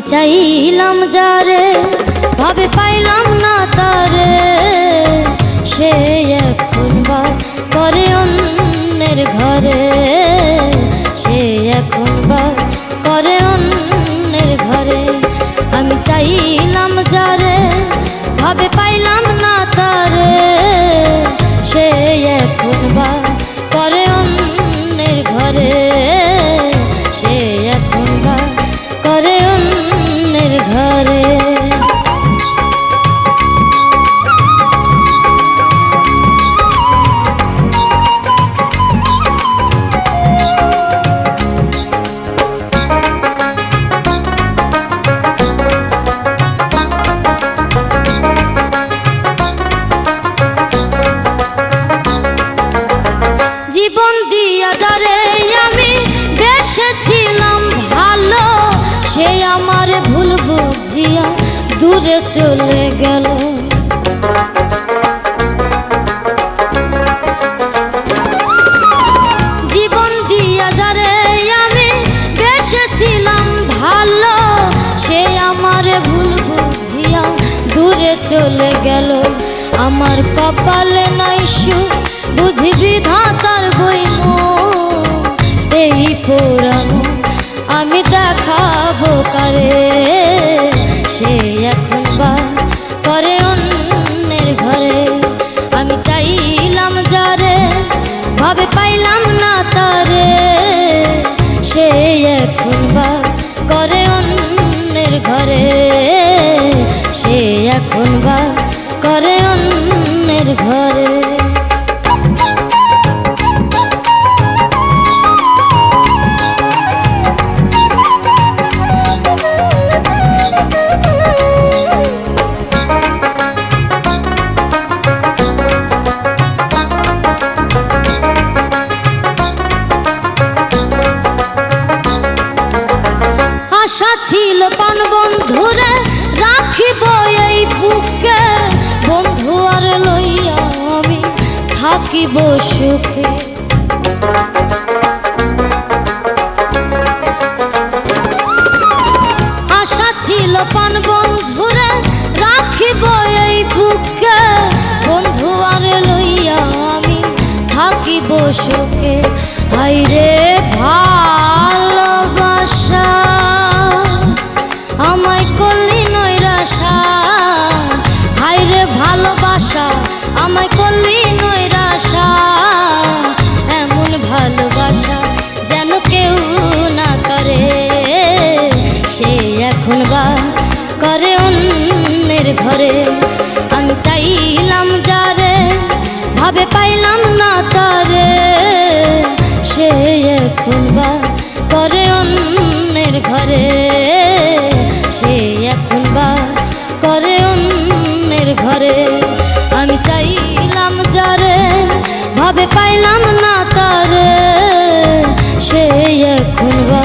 চাইলাম যারে ভাবে পাইলাম না তারে, সে এখন বা করে অন্যের ঘরে, সে এখন বা করে অন্যের ঘরে। আমি চাইলাম যারে ভাবে পাইলাম না তারে, সে এখন বা করে অন্যের ঘরে, সে এখন বা করে অন্যের ঘরে। জীবন দিয়া যারে আমি বেসেছিলাম ভালো, সে আমার ভুল বুঝিয়া দূরে চলে গেল। জীবন দিয়া যারে আমি বেসেছিলাম ভালো, সে আমার ভুল বুঝিয়া দূরে চলে গেল। আমার কপালে নাই সুখ বুঝি বিধাতার বইমন, এই পুরানো আমি দেখাবো কারে, সে এখন বা করে অন্যের ঘরে। আমি চাইলাম যারে ভাবে পাইলাম না তারে, সে এখন বা করে অন্যের ঘরে, সে এখন বা করে অন্যের ঘরে। আশা ছিল পান বন্ধুরে রাখিব এই বুকে, বন্ধু আর লইয়া আমি থাকিব সুখে। আশা ছিল পান বন্ধুরে রাখিব এই বুকে, বন্ধু আর লইয়া আমি থাকিব সুখে। হায়রে ভালোবাসা আমায় করলি নৈরাশা, হায়রে ভালোবাসা আমায় করলি নৈরাশা। এমন ভালোবাসা যেন কেউ না করে, সে এখন বাস করে অন্যের ঘরে। আমি চাইলাম যারে ভাবে পাইলাম না তারে, সে এখন বা করে অন্যের ঘরে, সে এখন বা করে অন্যের ঘরে। আমি চাইলাম যারে ভাবে পাইলাম না তারে, সে এখন বা